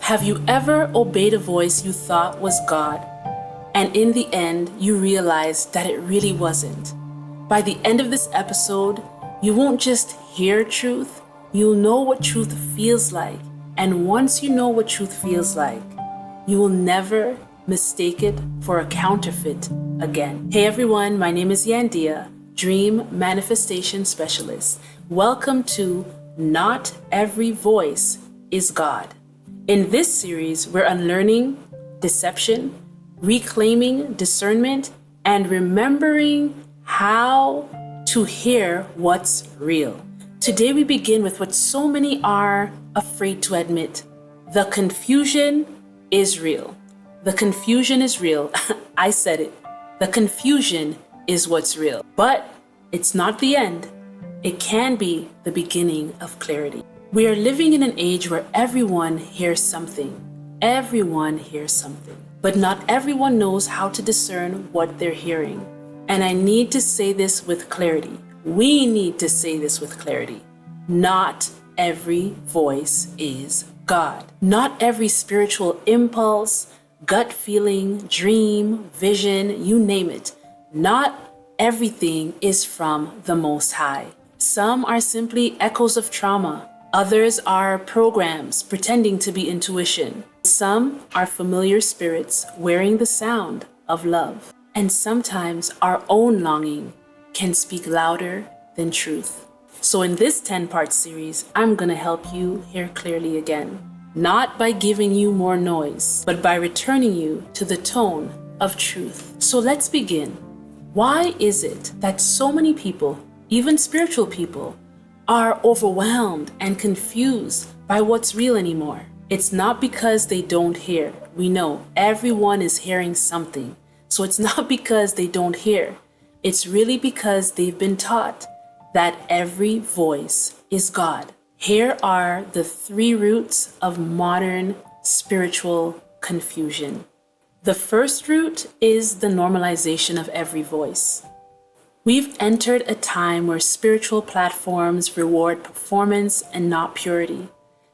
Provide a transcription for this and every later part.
Have you ever obeyed a voice you thought was God, and in the end, you realized that it really wasn't? By the end of this episode, you won't just hear truth, you'll know what truth feels like. And once you know what truth feels like, you will never mistake it for a counterfeit again. Hey everyone, my name is Yandea, Dream Manifestation Specialist. Welcome to Not Every Voice is God. In this series, we're unlearning deception, reclaiming discernment, and remembering how to hear what's real. Today, we begin with what so many are afraid to admit. The confusion is real. The confusion is real. I said it. The confusion is what's real. But it's not the end. It can be the beginning of clarity. We are living in an age where everyone hears something. Everyone hears something. But not everyone knows how to discern what they're hearing. And I need to say this with clarity. We need to say this with clarity. Not every voice is God. Not every spiritual impulse, gut feeling, dream, vision, you name it. Not everything is from the Most High. Some are simply echoes of trauma. Others are programs pretending to be intuition. Some are familiar spirits wearing the sound of love. And sometimes our own longing can speak louder than truth. So in this 10-part series, I'm going to help you hear clearly again. Not by giving you more noise, but by returning you to the tone of truth. So let's begin. Why is it that so many people, even spiritual people, are overwhelmed and confused by what's real anymore? It's not because they don't hear. We know everyone is hearing something. So it's not because they don't hear. It's really because they've been taught that every voice is God. Here are the 3 roots of modern spiritual confusion. The first root is the normalization of every voice. We've entered a time where spiritual platforms reward performance and not purity.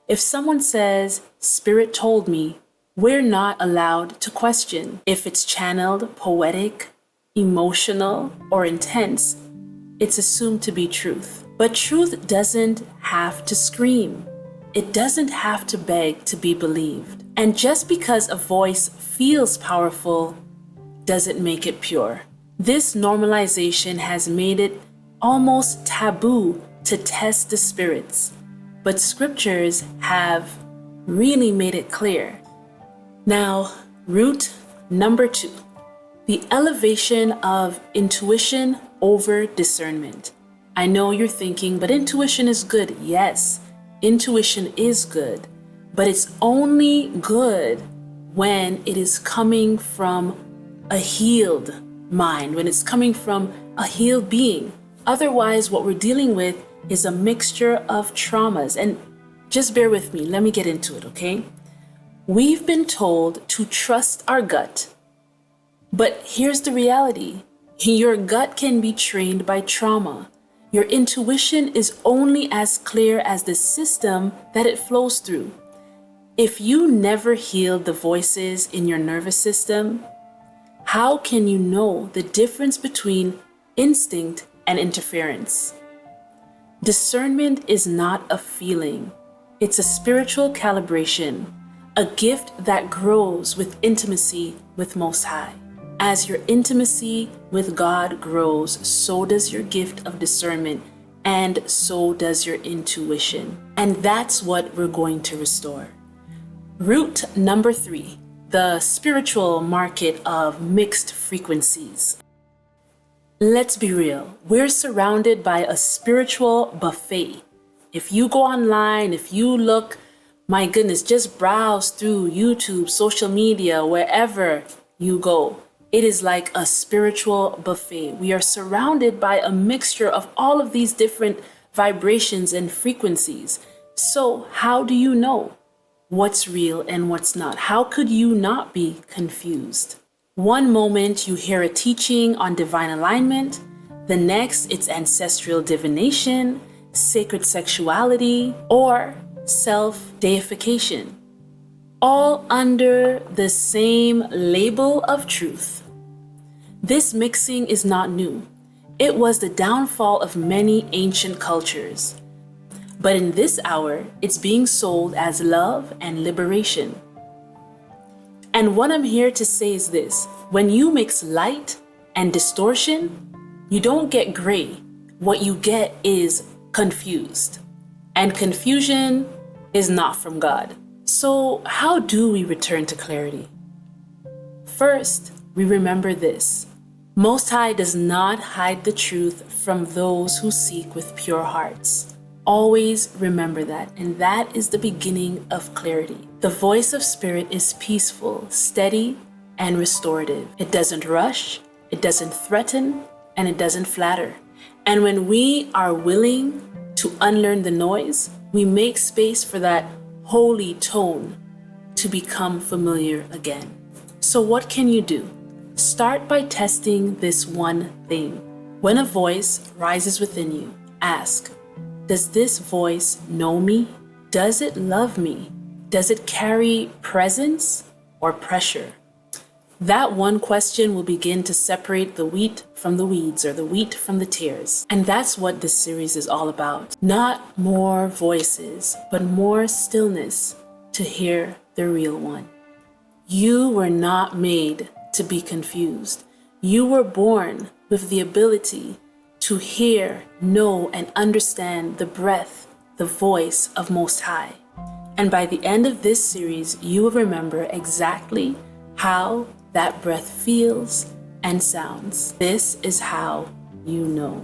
If someone says, "Spirit told me," we're not allowed to question. If it's channeled, poetic, emotional, or intense, it's assumed to be truth. But truth doesn't have to scream. It doesn't have to beg to be believed. And just because a voice feels powerful doesn't make it pure. This normalization has made it almost taboo to test the spirits, but scriptures have really made it clear. Now, root number 2, the elevation of intuition over discernment. I know you're thinking, but intuition is good. Yes, intuition is good, but it's only good when it is coming from a healed mind, when it's coming from a healed being. Otherwise, what we're dealing with is a mixture of traumas. And just bear with me, let me get into it, okay? We've been told to trust our gut. But here's the reality. Your gut can be trained by trauma. Your intuition is only as clear as the system that it flows through. If you never healed the voices in your nervous system, how can you know the difference between instinct and interference? Discernment is not a feeling. It's a spiritual calibration, a gift that grows with intimacy with Most High. As your intimacy with God grows, so does your gift of discernment, and so does your intuition. And that's what we're going to restore. Root number 3. The spiritual market of mixed frequencies. Let's be real. We're surrounded by a spiritual buffet. If you go online, if you look, my goodness, just browse through YouTube, social media, wherever you go, it is like a spiritual buffet. We are surrounded by a mixture of all of these different vibrations and frequencies. So how do you know what's real and what's not? How could you not be confused? One moment you hear a teaching on divine alignment, the next it's ancestral divination, sacred sexuality, or self-deification, all under the same label of truth. This mixing is not new. It was the downfall of many ancient cultures. But in this hour, it's being sold as love and liberation. And what I'm here to say is this: when you mix light and distortion, you don't get gray. What you get is confused. And confusion is not from God. So how do we return to clarity? First, we remember this: Most High does not hide the truth from those who seek with pure hearts. Always remember that, and that is the beginning of clarity. The voice of spirit is peaceful, steady, and restorative. It doesn't rush, it doesn't threaten, and it doesn't flatter. And when we are willing to unlearn the noise, we make space for that holy tone to become familiar again. So what can you do? Start by testing this one thing. When a voice rises within you, ask, does this voice know me? Does it love me? Does it carry presence or pressure? That one question will begin to separate the wheat from the weeds, or the wheat from the tares. And that's what this series is all about. Not more voices, but more stillness to hear the real one. You were not made to be confused. You were born with the ability to hear, know, and understand the breath, the voice of Most High. And by the end of this series, you will remember exactly how that breath feels and sounds. This is how you know.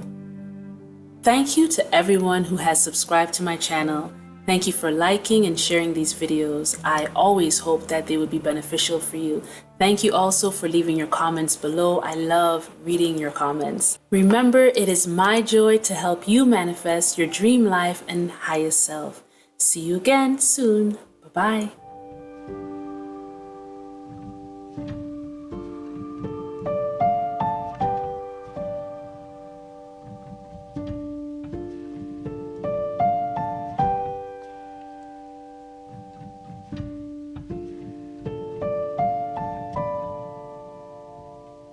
Thank you to everyone who has subscribed to my channel. Thank you for liking and sharing these videos. I always hope that they would be beneficial for you. Thank you also for leaving your comments below. I love reading your comments. Remember, it is my joy to help you manifest your dream life and highest self. See you again soon. Bye-bye.